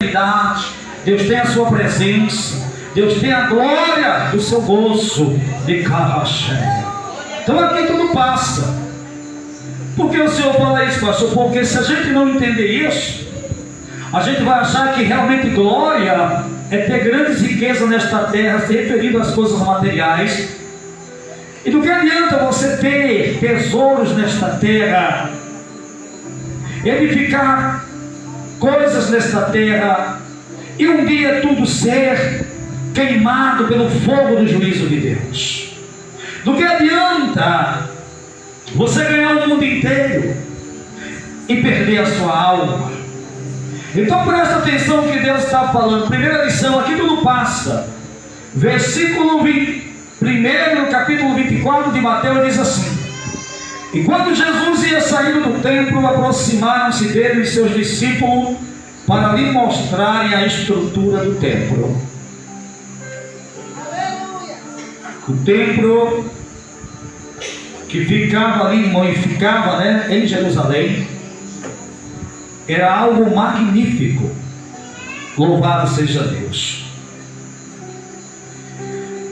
prosperidade, Deus tem a sua presença, Deus tem a glória do seu gozo de carraché. Então aqui tudo passa. Por que o Senhor fala isso, pastor? Porque se a gente não entender isso, a gente vai achar que realmente glória é ter grandes riquezas nesta terra, se referindo às coisas materiais. E do que adianta você ter tesouros nesta terra, edificar coisas nesta terra, e um dia tudo ser queimado pelo fogo do juízo de Deus? Do que adianta você ganhar o mundo inteiro e perder a sua alma? Então presta atenção no que Deus está falando. Primeira lição, aqui tudo passa. Versículo 1, capítulo 24 de Mateus diz assim: e quando Jesus ia saindo do templo, aproximaram-se dele e seus discípulos para lhe mostrarem a estrutura do templo. O templo que ficava ali, em Jerusalém, era algo magnífico. Louvado seja Deus.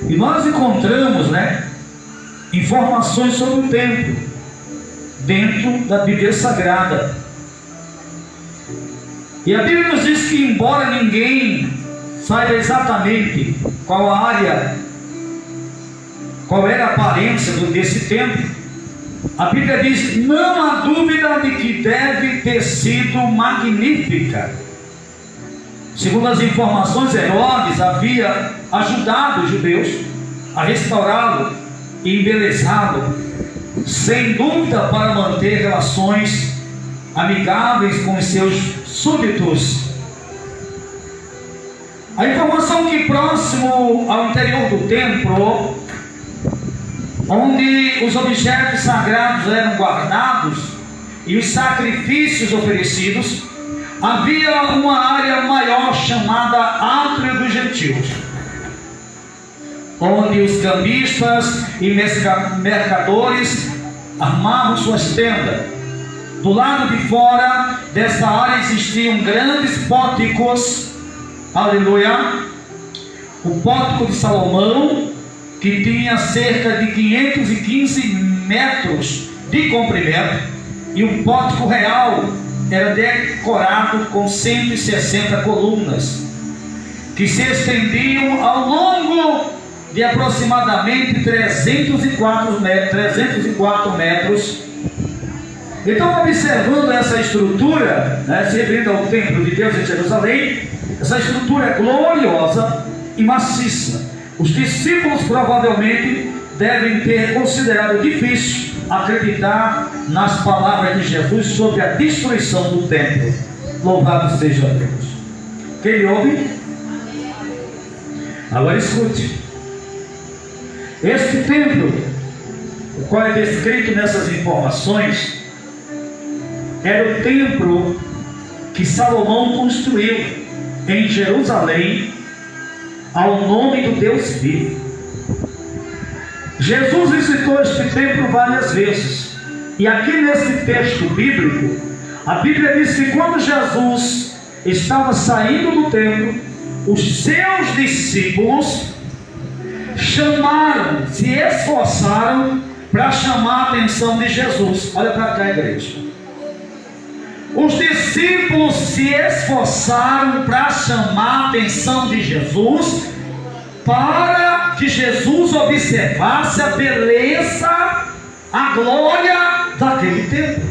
E nós encontramos, informações sobre o templo dentro da Bíblia Sagrada. E a Bíblia nos diz que, embora ninguém saiba exatamente qual era a aparência desse templo, a Bíblia diz: não há dúvida de que deve ter sido magnífica. Segundo as informações, Herodes havia ajudado os judeus a restaurá-lo e embelezá-lo, sem dúvida para manter relações amigáveis com os seus súditos. A informação que próximo ao interior do templo, onde os objetos sagrados eram guardados e os sacrifícios oferecidos, havia uma área maior chamada Átrio dos Gentios, onde os cambistas e mercadores armavam suas tendas. Do lado de fora dessa área existiam grandes pórticos, aleluia, o pórtico de Salomão, que tinha cerca de 515 metros de comprimento, e o pórtico real era decorado com 160 colunas, que se estendiam ao longo de aproximadamente 304 metros. Então, observando essa estrutura, se referindo ao templo de Deus em Jerusalém, essa estrutura é gloriosa e maciça. Os discípulos provavelmente devem ter considerado difícil acreditar nas palavras de Jesus sobre a destruição do templo. Louvado seja Deus. Quem me ouve? Agora escute. Este templo, o qual é descrito nessas informações, era o templo que Salomão construiu em Jerusalém, ao nome do Deus vivo. Jesus visitou este templo várias vezes, e aqui nesse texto bíblico, a Bíblia diz que quando Jesus estava saindo do templo, os seus discípulos se esforçaram para chamar a atenção de Jesus. Olha para cá, igreja. Os discípulos se esforçaram para chamar a atenção de Jesus, para que Jesus observasse a beleza, a glória daquele templo.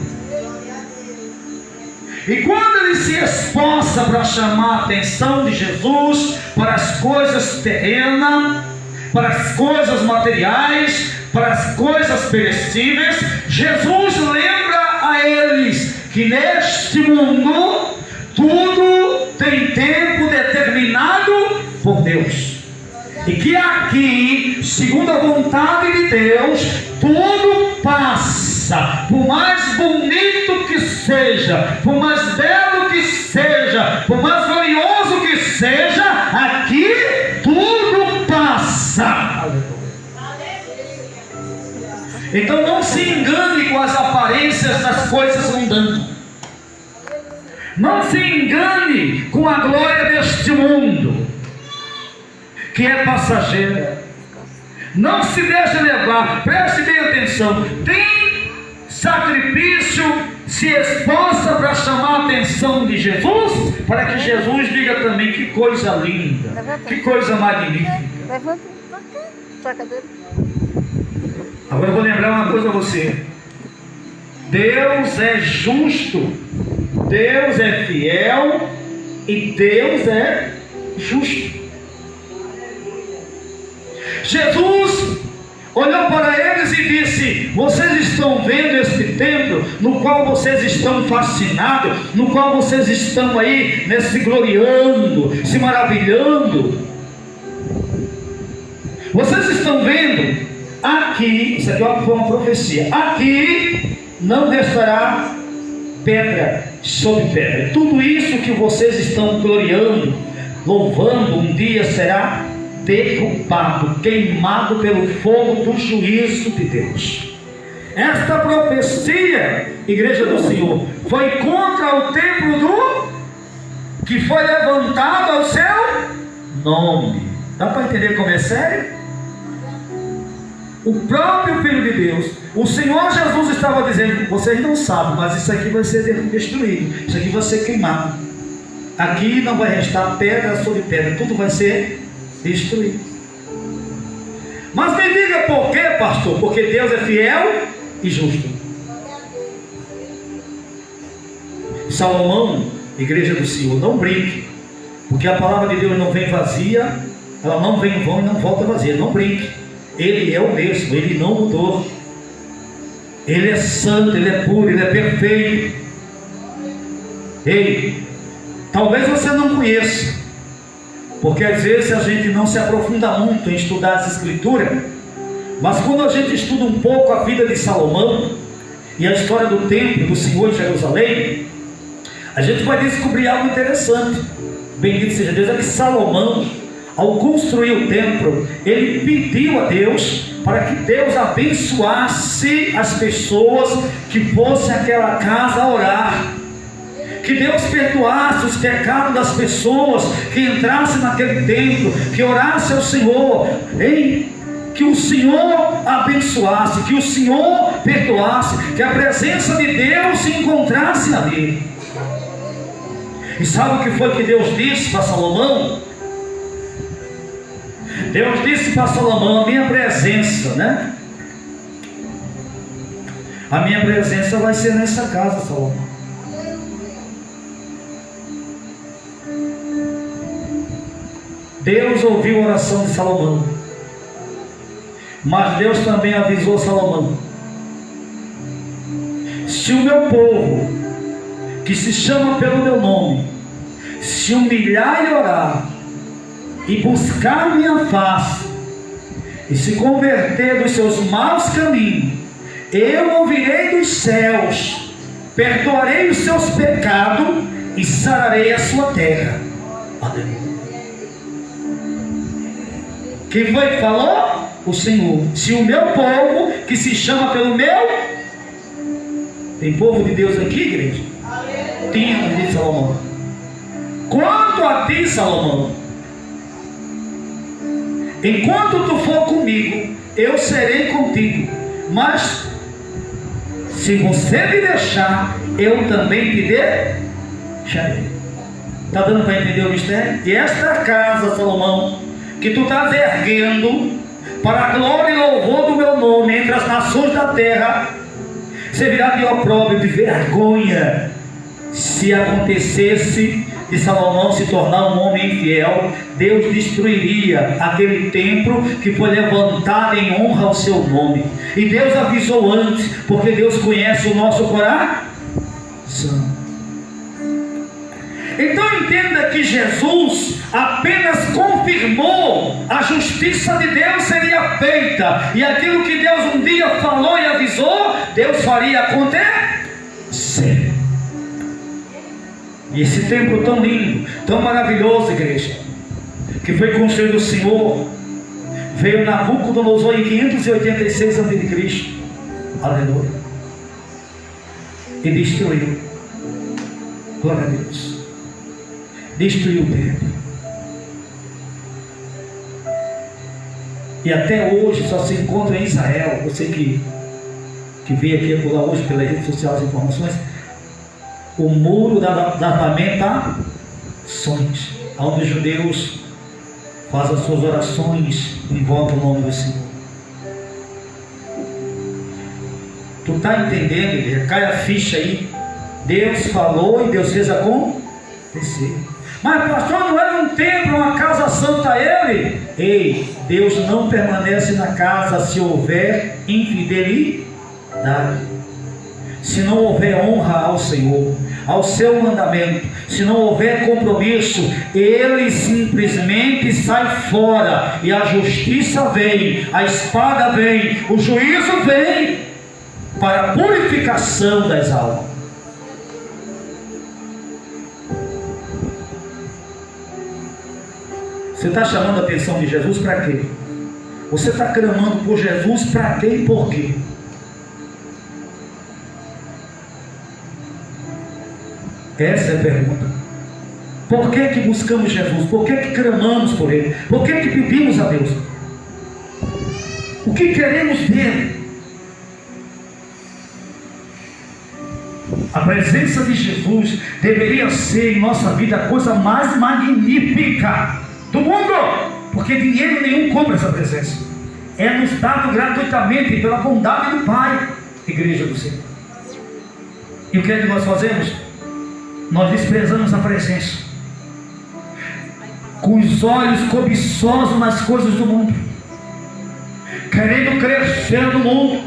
E quando ele se esforça para chamar a atenção de Jesus para as coisas terrenas, para as coisas materiais, para as coisas perecíveis, Jesus lembra a eles que neste mundo tudo tem tempo determinado por Deus, e que aqui, segundo a vontade de Deus, tudo passa. Por mais bonito que seja, por mais belo que seja, por mais glorioso que seja, aqui tudo passa. Então não se engane com as aparências das coisas mundanas. Não se engane com a glória deste mundo, que é passageira. Não se deixe levar, preste bem atenção. Tem sacrifício, se esforça para chamar a atenção de Jesus, para que Jesus diga também: que coisa linda, que coisa magnífica. Levanta pra cadeira. Agora eu vou lembrar uma coisa a você: Deus é justo, Deus é fiel e Deus é justo. Jesus olhou para eles e disse: vocês estão vendo este templo, no qual vocês estão fascinados, no qual vocês estão aí, se gloriando, se maravilhando. Vocês estão vendo? Aqui, isso aqui foi uma profecia: aqui não restará pedra sobre pedra. Tudo isso que vocês estão gloriando, louvando, um dia será derrubado, queimado pelo fogo do juízo de Deus. Esta profecia, igreja do Senhor, foi contra o templo que foi levantado ao seu nome. Dá para entender como é sério? O próprio Filho de Deus, o Senhor Jesus, estava dizendo: vocês não sabem, mas isso aqui vai ser destruído, isso aqui vai ser queimado. Aqui não vai restar pedra sobre pedra, tudo vai ser destruído. Mas me diga por quê, pastor? Porque Deus é fiel e justo. Salomão, igreja do Senhor, não brinque, porque a palavra de Deus não vem vazia, ela não vem em vão e não volta vazia. Não brinque. Ele é o mesmo, ele não mudou. Ele é santo, ele é puro, ele é perfeito. Ei, talvez você não conheça, porque às vezes a gente não se aprofunda muito em estudar as escrituras, mas quando a gente estuda um pouco a vida de Salomão e a história do templo do Senhor em Jerusalém, a gente vai descobrir algo interessante. Bendito seja Deus. É que Salomão, ao construir o templo, ele pediu a Deus para que Deus abençoasse as pessoas que fossem àquela casa a orar, que Deus perdoasse os pecados das pessoas que entrassem naquele templo, que orassem ao Senhor, que o Senhor abençoasse, que o Senhor perdoasse, que a presença de Deus se encontrasse ali. E sabe o que foi que Deus disse para Salomão? Deus disse para Salomão: a minha presença, a minha presença vai ser nessa casa, Salomão. Deus ouviu a oração de Salomão, mas Deus também avisou Salomão: se o meu povo, que se chama pelo meu nome, se humilhar e orar, e buscar minha face, e se converter dos seus maus caminhos, eu ouvirei dos céus, perdoarei os seus pecados e sararei a sua terra. Aleluia. Quem foi que falou? O Senhor. Se o meu povo, que se chama pelo meu... Tem povo de Deus aqui, igreja? Tinha, diz Salomão. Quanto a ti, Salomão, enquanto tu for comigo, eu serei contigo. Mas se você me deixar, eu também te deixarei. Está dando para entender o mistério? E esta casa, Salomão, que tu estás erguendo para a glória e louvor do meu nome entre as nações da terra, servirá de opróbrio, de vergonha, se acontecesse de Salomão se tornar um homem infiel. Deus destruiria aquele templo que foi levantado em honra ao seu nome. E Deus avisou antes, porque Deus conhece o nosso coração. Então entenda que Jesus apenas confirmou a justiça de Deus seria feita, e aquilo que Deus um dia falou e avisou, Deus faria acontecer. E esse templo tão lindo, tão maravilhoso, igreja, que foi construído o Senhor, veio Nabucodonosor em 586 a.C. Aleluia. E destruiu. Glória a Deus. Destruiu o templo. E até hoje só se encontra em Israel. Você que veio aqui acolá hoje pelas redes sociais as informações, o muro das lamentações, onde os judeus fazem as suas orações e invocam o nome do Senhor. Tu está entendendo, igreja? Cai a ficha aí. Deus falou e Deus fez acontecer. Mas pastor, não era um templo, uma casa santa ele? Ei, Deus não permanece na casa se houver infidelidade. Se não houver honra ao Senhor, ao seu mandamento, se não houver compromisso, ele simplesmente sai fora, e a justiça vem, a espada vem, o juízo vem, para a purificação das almas. Você está chamando a atenção de Jesus para quê? Você está clamando por Jesus para quê e por quê? Essa é a pergunta. Por que buscamos Jesus? Por que clamamos por Ele? Por que pedimos a Deus? O que queremos dele? A presença de Jesus deveria ser em nossa vida a coisa mais magnífica do mundo, porque dinheiro nenhum compra essa presença. É nos dado gratuitamente pela bondade do Pai, igreja do Senhor. E o que é que nós fazemos? Nós desprezamos a presença, com os olhos cobiçosos nas coisas do mundo, querendo crescer no mundo,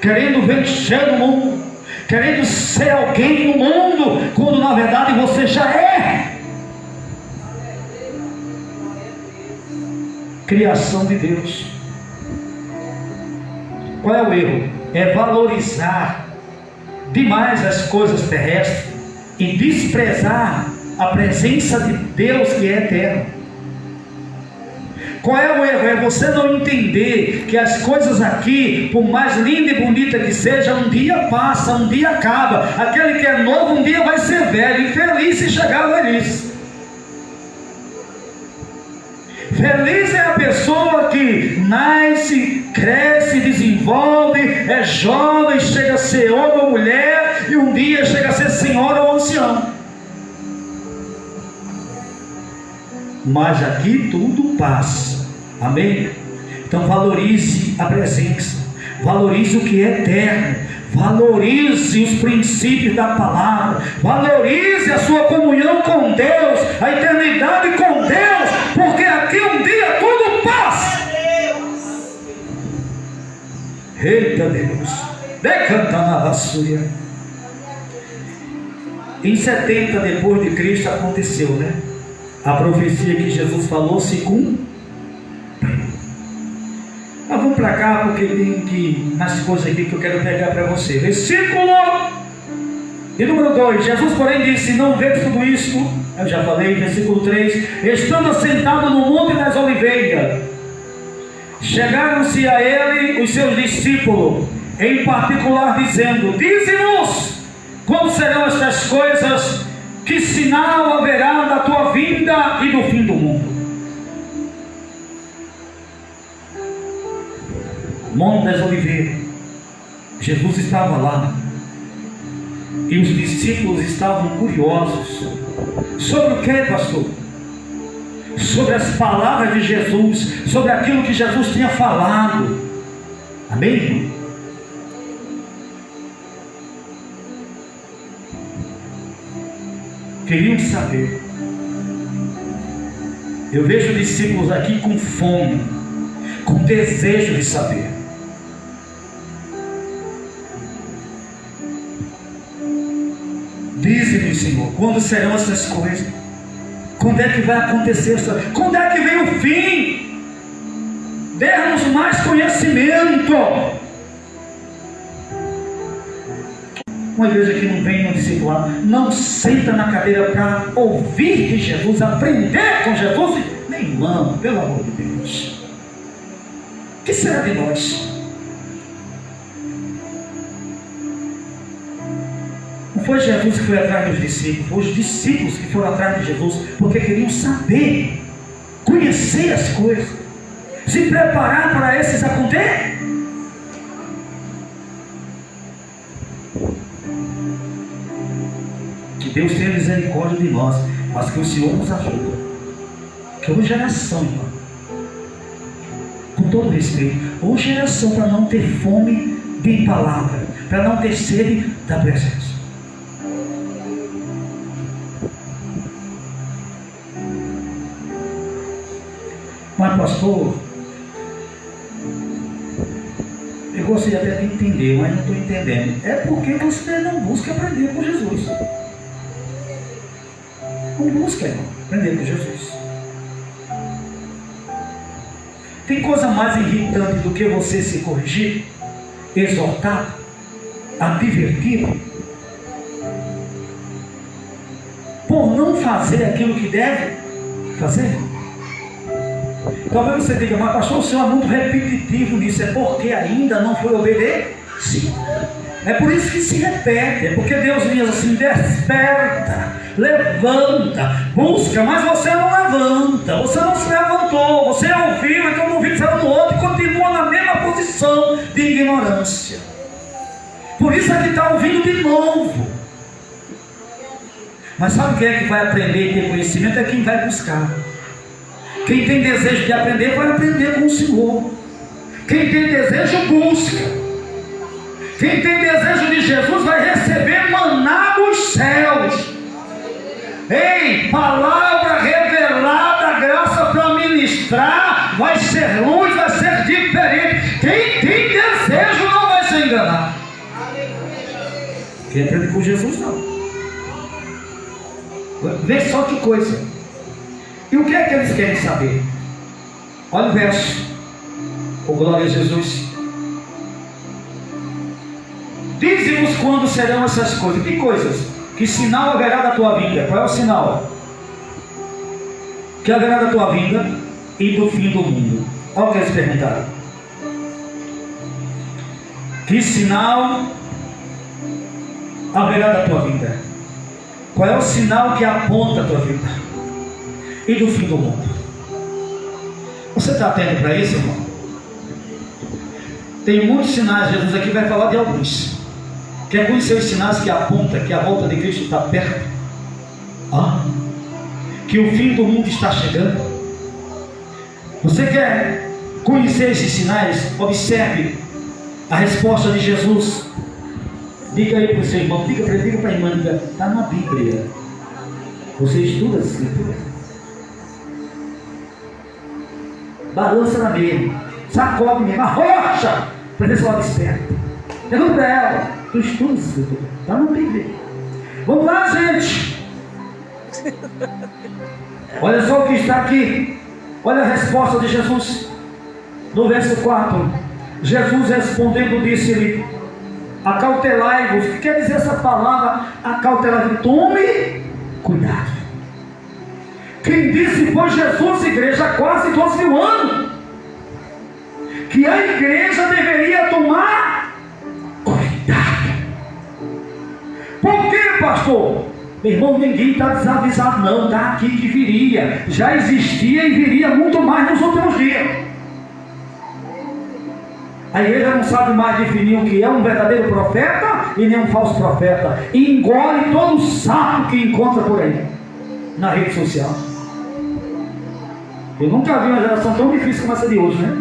querendo vencer no mundo, querendo ser alguém no mundo, quando na verdade você já é criação de Deus. Qual é o erro? É valorizar demais as coisas terrestres e desprezar a presença de Deus que é eterno. Qual é o erro? É você não entender que as coisas aqui, por mais linda e bonita que seja, um dia passa, um dia acaba. Aquele que é novo, um dia vai ser velho, e feliz se chegar à velhice. Feliz é a pessoa que nasce, cresce, desenvolve, é jovem, chega a ser homem ou mulher, e um dia chega a ser senhora ou ancião. Mas aqui tudo passa. Amém? Então valorize a presença, valorize o que é eterno, valorize os princípios da palavra, valorize a sua comunhão com Deus, a eternidade com Deus, porque aqui um dia tudo passa. Eita Deus, decanta na vassoura. Em 70 depois de Cristo aconteceu, né? A profecia que Jesus falou se cumpriu. Mas vamos para cá, porque tem que nas coisas aqui que eu quero pegar para você. Versículo de número 2. Jesus, porém, disse: não vês tudo isto? Eu já falei. Versículo 3. Estando assentado no Monte das Oliveiras, chegaram-se a ele os seus discípulos, em particular, dizendo: dize-nos quando serão estas coisas, que sinal haverá da tua vinda e do fim do mundo? Monte das Oliveiras. Jesus estava lá, e os discípulos estavam curiosos. Sobre o que, pastor? Sobre as palavras de Jesus, sobre aquilo que Jesus tinha falado. Amém? Queriam saber. Eu vejo discípulos aqui com fome, com desejo de saber. Dize-me, Senhor, quando serão essas coisas? Quando é que vai acontecer isso? Quando é que vem o fim? Dê-nos mais conhecimento. Uma igreja que não vem no discipulado, não senta na cadeira para ouvir de Jesus, aprender com Jesus, nem irmão, pelo amor de Deus. O que será de nós? Não foi Jesus que foi atrás dos discípulos, foi os discípulos que foram atrás de Jesus, porque queriam saber, conhecer as coisas, se preparar para esses acontecer. Que Deus tenha misericórdia de nós, mas que o Senhor nos ajude. Que uma geração, irmão, com todo respeito, uma geração para não ter fome de palavra, para não ter sede da presença. Mas pastor, eu gostaria até de entender, mas não estou entendendo. É porque você não busca aprender com Jesus. Não busca, irmão, aprender com Jesus. Tem coisa mais irritante do que você se corrigir, exortar, advertir, por não fazer aquilo que deve fazer? Talvez você diga, mas pastor, o senhor é muito repetitivo nisso. É porque ainda não foi obedecido. É por isso que se repete. É porque Deus diz assim: desperta, levanta, busca, mas você não levanta. Você não se levantou. Você ouviu, então não ouviu, saiu no outro e continua na mesma posição de ignorância. Por isso é que está ouvindo de novo. Mas sabe quem é que vai aprender e ter conhecimento? É quem vai buscar. Quem tem desejo de aprender, vai aprender com o Senhor. Quem tem desejo, busca. Quem tem desejo de Jesus, vai receber maná dos céus. Ei, palavra revelada, graça para ministrar, vai ser luz, vai ser diferente. Quem tem desejo não vai se enganar. Quem aprende com Jesus, não. Vê só que coisa. E o que é que eles querem saber? Olha o verso. Oh, glória a Jesus. Dize-nos quando serão essas coisas. Que coisas? Que sinal haverá da tua vinda? Qual é o sinal? Que haverá da tua vinda e do fim do mundo. Olha o que eles perguntaram. Que sinal haverá da tua vinda? Qual é o sinal que aponta a tua vida? E do fim do mundo. Você está atento para isso, irmão? Tem muitos sinais. Jesus aqui vai falar de alguns. Quer conhecer os sinais que apontam que a volta de Cristo está perto? Que o fim do mundo está chegando? Você quer conhecer esses sinais? Observe a resposta de Jesus. Diga aí para o seu irmão, diga para a irmã, está na Bíblia. Você estuda as Escrituras? Balança na mesa, sacode mesmo, arrocha, para ver se ela desperta. Pergunta para ela, tu estudas as Escrituras? Está na Bíblia. Vamos lá, gente. Olha só o que está aqui. Olha a resposta de Jesus. No verso 4. Jesus respondendo disse-lhe: acautelai-vos. O que quer dizer essa palavra acautelai-vos? Tome cuidado. Quem disse foi Jesus, igreja, há quase 12 mil anos, que a igreja deveria tomar cuidado. Por que, pastor? Meu irmão, ninguém está desavisado não, está aqui que viria, já existia e viria muito mais nos últimos dias. A igreja não sabe mais definir o que é um verdadeiro profeta e nem um falso profeta, e engole todo o sapo que encontra por aí, na rede social. Eu nunca vi uma geração tão difícil como essa de hoje, né?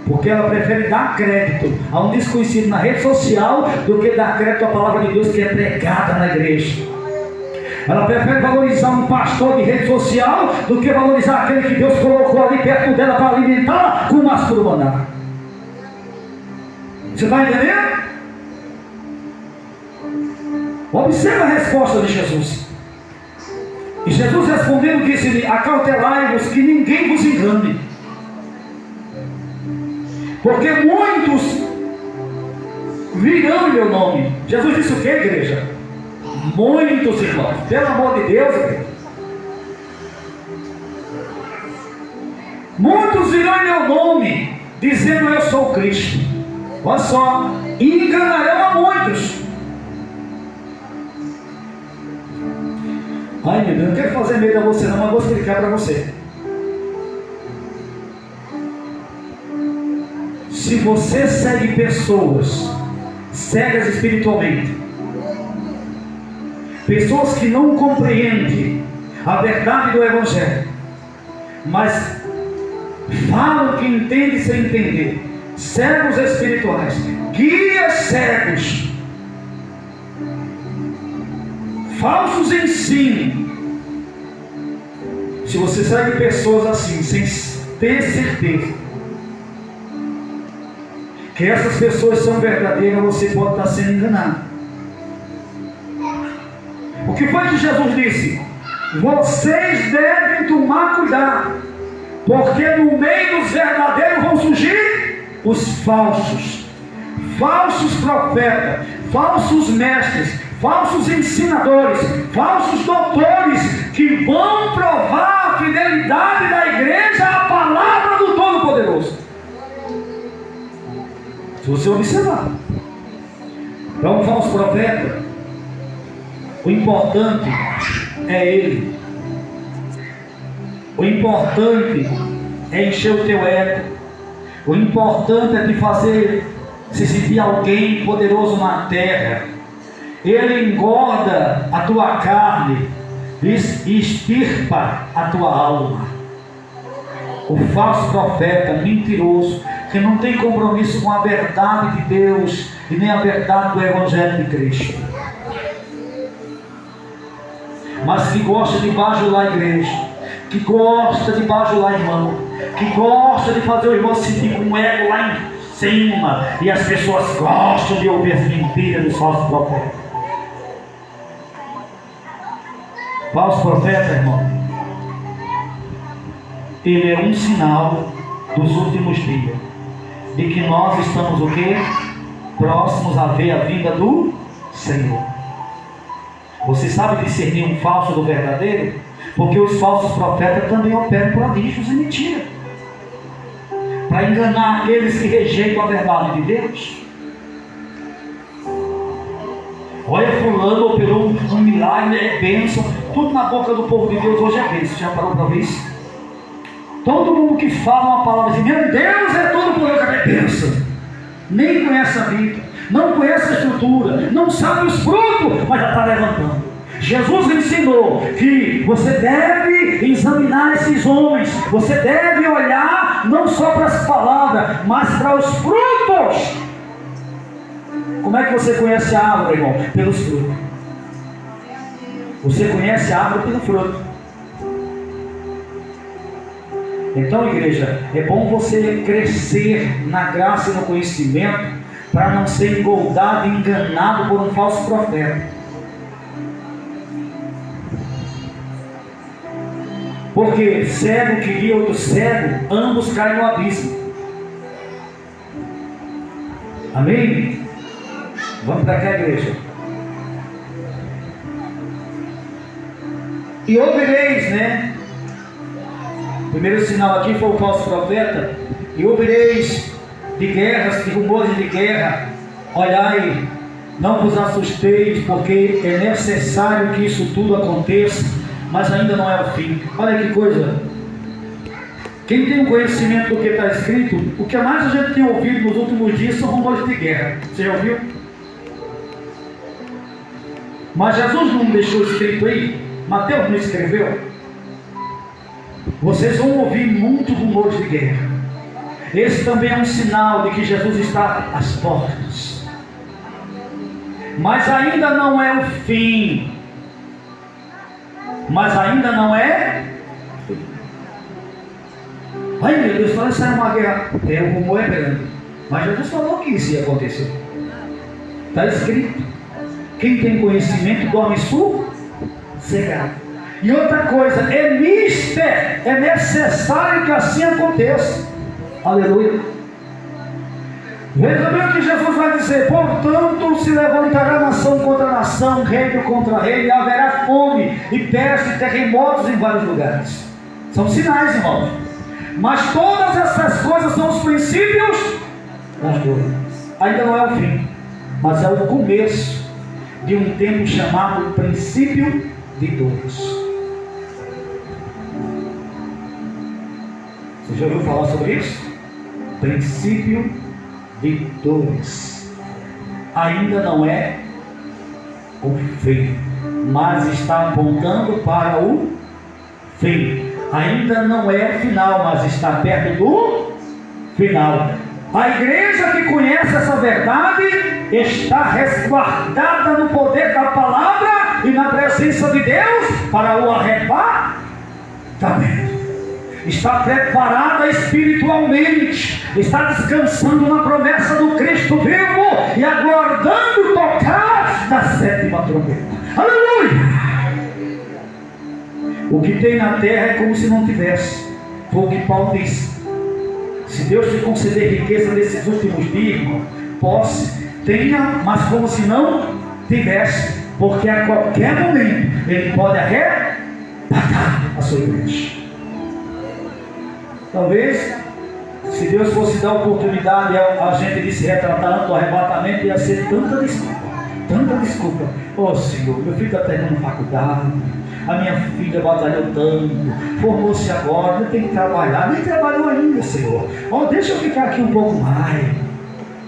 Porque ela prefere dar crédito a um desconhecido na rede social do que dar crédito à palavra de Deus que é pregada na igreja. Ela prefere valorizar um pastor de rede social do que valorizar aquele que Deus colocou ali perto dela para alimentar com mastro maná. Você está entendendo? Observa a resposta de Jesus. E Jesus respondendo disse-lhe: acautelai-vos que ninguém vos engane, porque muitos virão em meu nome. Jesus disse o que, igreja? Muitos, irmãos, pelo amor de Deus, igreja. Muitos virão em meu nome, dizendo eu sou Cristo. Olha só, e enganarão a muitos. Ai meu Deus, eu não quero fazer medo a você não, mas vou explicar para você. Se você segue pessoas cegas espiritualmente, pessoas que não compreendem a verdade do Evangelho, mas falam que entendem sem entender, cegos espirituais, guias cegos, falsos ensinos. Se você segue pessoas assim, sem ter certeza que essas pessoas são verdadeiras, você pode estar sendo enganado. O que foi que Jesus disse? Vocês devem tomar cuidado, porque no meio dos verdadeiros vão surgir os falsos profetas, falsos mestres, falsos ensinadores, falsos doutores, que vão provar a fidelidade da igreja à palavra do Todo-Poderoso. Se você observar, para um falso profeta, o importante é ele. O importante é encher o teu ego. O importante é te fazer se sentir alguém poderoso na terra. Ele engorda a tua carne e extirpa a tua alma. O falso profeta, mentiroso, que não tem compromisso com a verdade de Deus e nem a verdade do Evangelho de Cristo, mas que gosta de bajular a igreja, que gosta de bajular o irmão, que gosta de fazer o irmão se sentir com o ego lá em cima, e as pessoas gostam de ouvir as mentiras dos falsos profetas. Falso profeta, irmão, ele é um sinal dos últimos dias, de que nós estamos o quê? Próximos a ver a vinda do Senhor. Você sabe discernir um falso do verdadeiro? Porque os falsos profetas também operam prodígios e mentira, para enganar aqueles que rejeitam a verdade de Deus. Olha, fulano operou um milagre, é bênção. Tudo na boca do povo de Deus hoje é bênção. Já parou para ver isso? Todo mundo que fala uma palavra assim, meu Deus é todo poderoso, é bênção. Nem conhece a vida, não conhece a estrutura, não sabe os frutos, mas já está levantando. Jesus ensinou que você deve examinar esses homens, você deve olhar não só para as palavras, mas para os frutos. Como é que você conhece a árvore, irmão? Pelos frutos. Você conhece a árvore pelo fruto. Então, igreja, é bom você crescer na graça e no conhecimento, para não ser engoldado e enganado por um falso profeta. Porque cego que guia outro cego, ambos caem no abismo. Amém? Vamos para cá, igreja. E ouvireis, né? O primeiro sinal aqui foi o falso profeta. E ouvireis de guerras, de rumores de guerra. Olhai, não vos assusteis, porque é necessário que isso tudo aconteça, mas ainda não é o fim. Olha que coisa. Quem tem um conhecimento do que está escrito, o que mais a gente tem ouvido nos últimos dias são rumores de guerra. Você já ouviu? Mas Jesus não deixou escrito aí? Mateus não escreveu? Vocês vão ouvir muitos rumores de guerra. Esse também é um sinal de que Jesus está às portas. Mas ainda não é o fim. Mas ainda não é. Ai meu Deus, fala que sai uma guerra. É, o rumor é grande. Mas Jesus falou que isso ia acontecer. Está escrito. Quem tem conhecimento dorme sossegado. E outra coisa, é necessário que assim aconteça. Aleluia. Veja bem o que Jesus vai dizer: portanto se levantará nação contra nação, reino contra reino, e haverá fome e peste e terremotos em vários lugares. São sinais, irmãos. Mas todas essas coisas são os princípios das dores. Ainda não é o fim, mas é o começo de um tempo chamado princípio de dores. Já ouviu falar sobre isso? Princípio de dores. Ainda não é o fim, mas está apontando para o fim. Ainda não é final, mas está perto do final. A igreja que conhece essa verdade está resguardada no poder da palavra e na presença de Deus para o arrebatamento. Está preparada espiritualmente, está descansando na promessa do Cristo vivo e aguardando tocar da sétima trombeta. Aleluia! O que tem na terra é como se não tivesse. Foi o que Paulo disse. Se Deus te conceder riqueza nesses últimos dias, irmão, posse, tenha, mas como se não tivesse, porque a qualquer momento Ele pode arrebatar a sua igreja. Talvez, se Deus fosse dar oportunidade a gente de se retratar antes do arrebatamento, ia ser tanta desculpa. Oh Senhor, meu filho está terminando faculdade, a minha filha batalhou tanto, formou-se agora, eu tenho que trabalhar, nem trabalhou ainda, Senhor. Oh, deixa eu ficar aqui um pouco mais.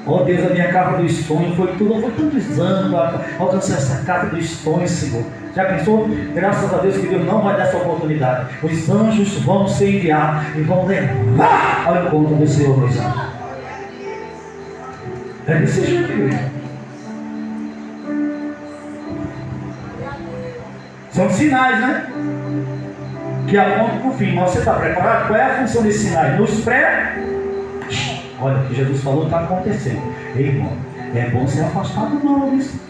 Oh Deus, a minha casa dos sonhos foi tantos anos para alcançar essa casa dos sonhos, Senhor. Já pensou? Graças a Deus que Deus não vai dar essa oportunidade. Os anjos vão se enviar e vão levar ao encontro do Senhor, meus anjos. É desse jeito, igreja. São sinais, né? Que apontam para o fim. Mas você está preparado? Qual é a função desses sinais? Nos olha, o que Jesus falou está acontecendo. Ei, irmão, é bom se afastar do mal, isso.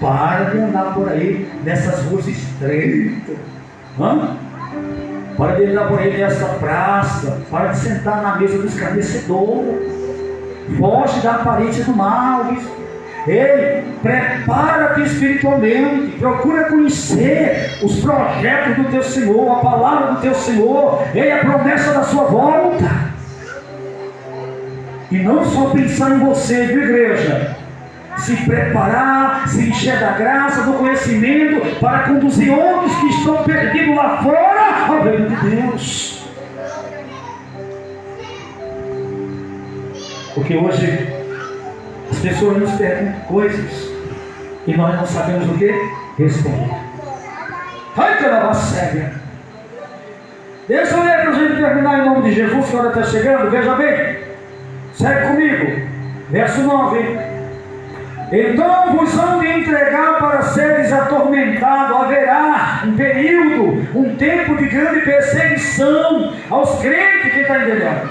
Para de andar por aí nessas ruas estreitas. Para de andar por aí nessa praça. Para de sentar na mesa do escarnecedor. Foge da aparência do mal. Ei, prepara-te espiritualmente. Procura conhecer os projetos do teu Senhor, a palavra do teu Senhor. Ei, a promessa da sua volta. E não só pensar em você, viu, igreja? Se preparar, se encher da graça, do conhecimento, para conduzir outros que estão perdidos lá fora ao reino de Deus. Porque hoje as pessoas nos perguntam coisas e nós não sabemos o que responder. Vai que ela séria. Deixa eu ler para a gente terminar em nome de Jesus, que a hora está chegando. Veja bem, segue comigo, verso 9. Então vos hão de entregar para seres atormentados. Haverá um período, um tempo de grande perseguição aos crentes que está entendendo.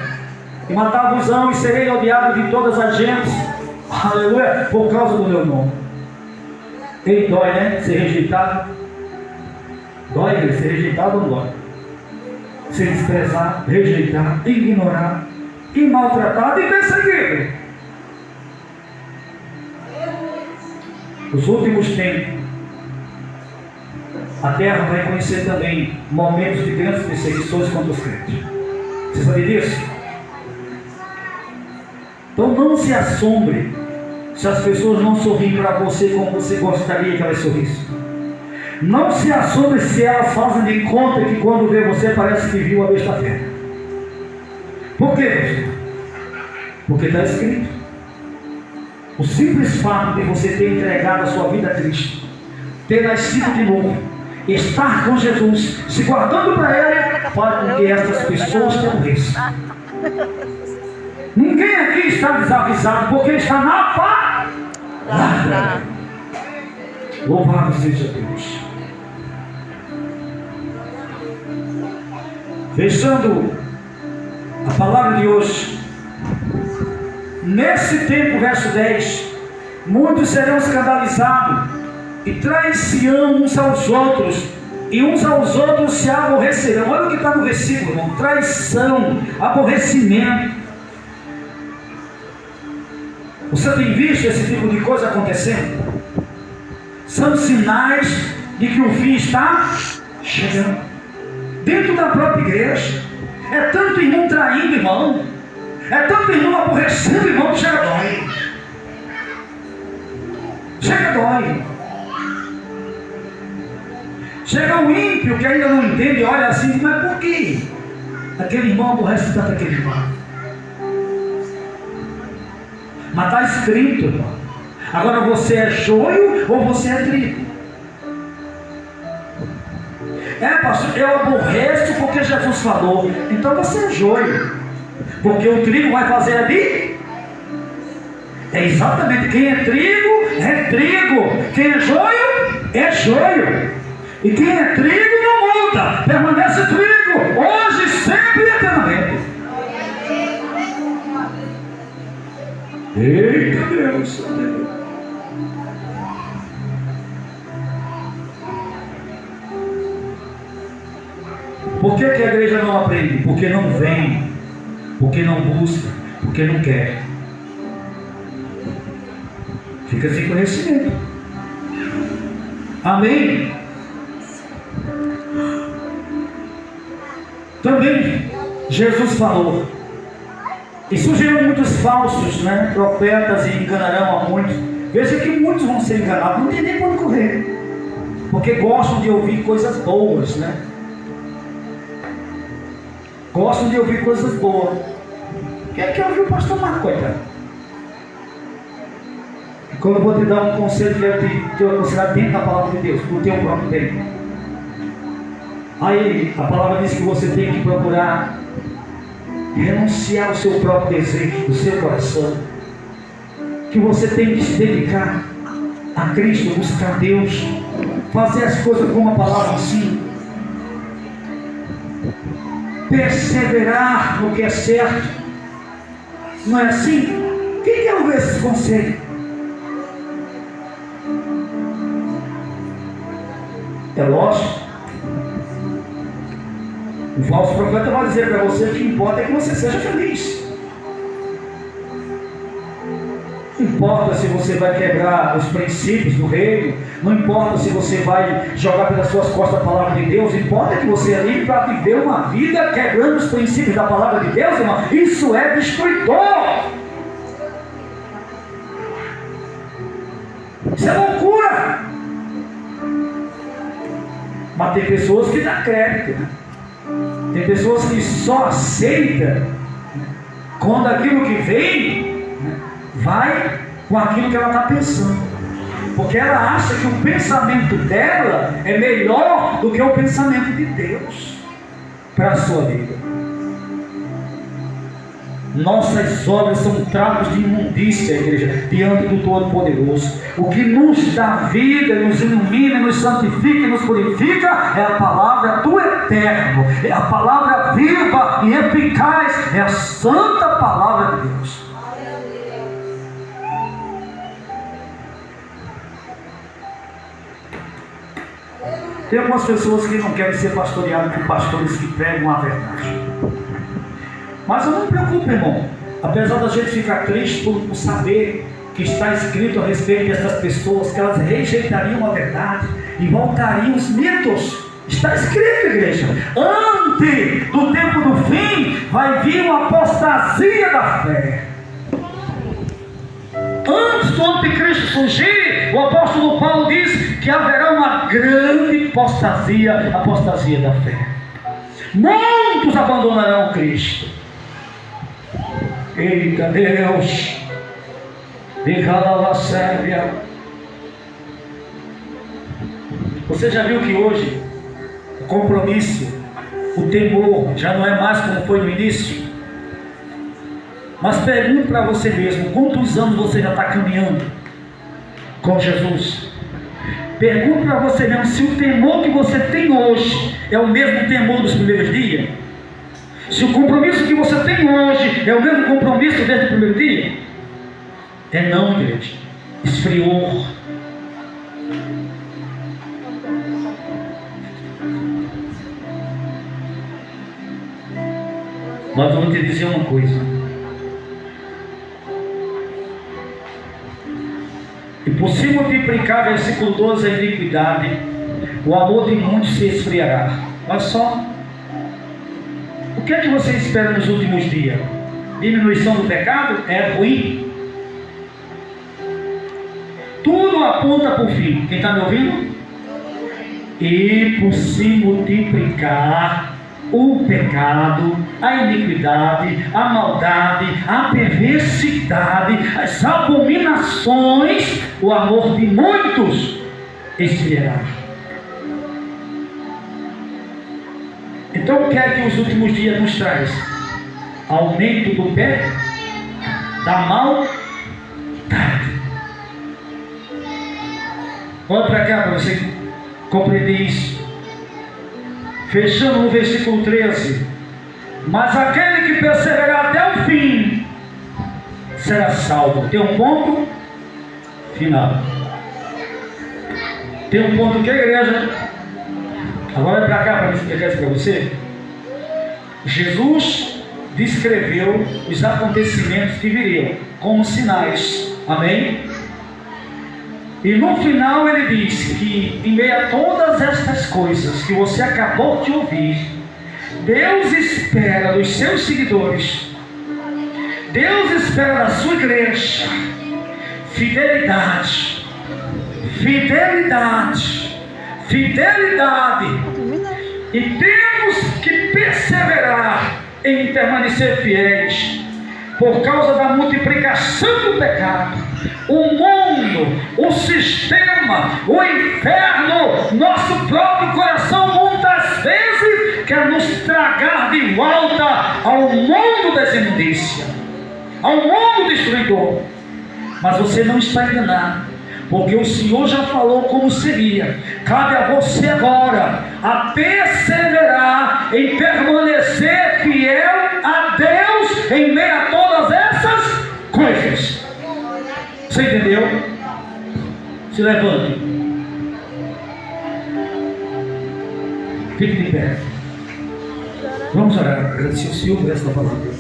E matar-vos-ão e serei odiado de todas as gentes, aleluia, por causa do meu nome. Ele dói, né? Ser rejeitado. Dói, né? Ser rejeitado ou não dói? Ser desprezado, rejeitado, ignorado, e maltratado e perseguido. Nos últimos tempos, a terra vai conhecer também momentos de grandes perseguições contra os crentes. Você sabe disso? Então não se assombre se as pessoas não sorriem para você como você gostaria que elas sorrissem. Não se assombre se elas fazem de conta que quando vê você parece que viu a besta fera. Por quê, pastor? Porque está escrito. O simples fato de você ter entregado a sua vida a Cristo, ter nascido de novo, estar com Jesus, se guardando para Ele, faz com que essas pessoas te aborreçam. Ninguém aqui está desavisado, porque está na palavra. Louvado seja Deus. Fechando a palavra de hoje. Nesse tempo, verso 10, muitos serão escandalizados e trair-se-ão uns aos outros, e uns aos outros se aborrecerão. Olha o que está no versículo, irmão. Traição, aborrecimento. Você tem visto esse tipo de coisa acontecendo? São sinais de que o fim está chegando. Dentro da própria igreja. É tanto irmão traindo, irmão. É tanto irmão aborrecendo, irmão, que chega dói. Chega dói. Chega o ímpio que ainda não entende, olha assim, mas por quê? aquele irmão aborrece tanto aquele irmão. Mas está escrito, irmão. Agora você é joio ou você é trigo? Pastor, eu aborreço porque Jesus falou. Então você é joio. Porque o trigo vai fazer ali. É exatamente, quem é trigo. Quem é joio. E quem é trigo não muda, permanece trigo, hoje, sempre e eternamente. Eita Deus. Por que a igreja não aprende? Porque não vem, porque não busca, porque não quer. Fica sem conhecimento. Amém? Também Jesus falou, e surgiram muitos falsos, profetas, e enganarão a muitos. Veja que muitos vão ser enganados, não tem nem quando correr, porque gostam de ouvir coisas boas, Gostam de ouvir coisas boas. Quem quer ouvir o pastor Marco, coitado? Quando eu vou te dar um conselho, que eu te aconselhar dentro da palavra de Deus, no teu próprio tempo. Aí a palavra diz que você tem que procurar renunciar ao seu próprio desejo, do seu coração. Que você tem que se dedicar a Cristo, buscar Deus, fazer as coisas como a palavra ensina. Perseverar no que é certo. Não é assim? Quem quer ouvir esse conselho? É lógico. O falso profeta vai dizer para você que o que importa é que você seja feliz. Não importa se você vai quebrar os princípios do reino, não importa se você vai jogar pelas suas costas a palavra de Deus, importa que você é livre para viver uma vida quebrando os princípios da palavra de Deus, irmão. Isso é destruidor. Isso é loucura. Mas tem pessoas que dão crédito, Tem pessoas que só aceitam quando aquilo que vem vai com aquilo que ela está pensando, porque ela acha que o pensamento dela é melhor do que o pensamento de Deus para a sua vida. Nossas obras são trapos de imundícia, igreja, diante do Todo-Poderoso. O que nos dá vida, nos ilumina, nos santifica e nos purifica é a palavra do Eterno, é a palavra viva e eficaz, é a santa palavra de Deus. Tem algumas pessoas que não querem ser pastoreadas por pastores que pregam a verdade. Mas eu não me preocupo, irmão. Apesar da gente ficar triste por saber que está escrito a respeito dessas pessoas, que elas rejeitariam a verdade e voltariam os mitos. Está escrito, igreja. Antes do tempo do fim, vai vir uma apostasia da fé. Antes do anticristo surgir, o apóstolo Paulo diz que haverá uma grande apostasia da fé. Muitos abandonarão Cristo. Eita Deus, você já viu que hoje o compromisso, o temor já não é mais como foi no início? Mas pergunto para você mesmo, quantos anos você já está caminhando com Jesus? Pergunto para você mesmo se o temor que você tem hoje é o mesmo temor dos primeiros dias. Se o compromisso que você tem hoje é o mesmo compromisso desde o primeiro dia. É não, igreja. Esfriou. Mas eu vou te dizer uma coisa. E por se multiplicar, versículo 12, a iniquidade, o amor de muitos se esfriará. Olha só. O que é que você espera nos últimos dias? Diminuição do pecado? É ruim. Tudo aponta para o fim. Quem está me ouvindo? E por se multiplicar, o pecado, a iniquidade, a maldade, a perversidade, as abominações, o amor de muitos esfriará. Então o que é que os últimos dias nos traz? Aumento do pé, da maldade. Olha para cá para você compreender isso. Fechando no versículo 13: mas aquele que perseverar até o fim será salvo. Tem um ponto final. Tem um ponto que a igreja. Agora é para cá para explicar isso para você. Jesus descreveu os acontecimentos que viriam como sinais. Amém? E no final ele disse que em meio a todas estas coisas que você acabou de ouvir, Deus espera dos seus seguidores, Deus espera da sua igreja, fidelidade, fidelidade, fidelidade. E temos que perseverar em permanecer fiéis, por causa da multiplicação do pecado. O mundo, o sistema, o inferno, nosso próprio coração muitas vezes quer nos tragar de volta ao mundo da imundícia, ao mundo destruidor. Mas você não está enganado, porque o Senhor já falou como seria. Cabe a você agora a perseverar em permanecer fiel a Deus em meio a todas essas coisas. Você entendeu? Se levante. Fique de pé. Vamos orar. Agradecer ao Senhor por esta palavra.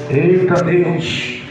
Eita Deus.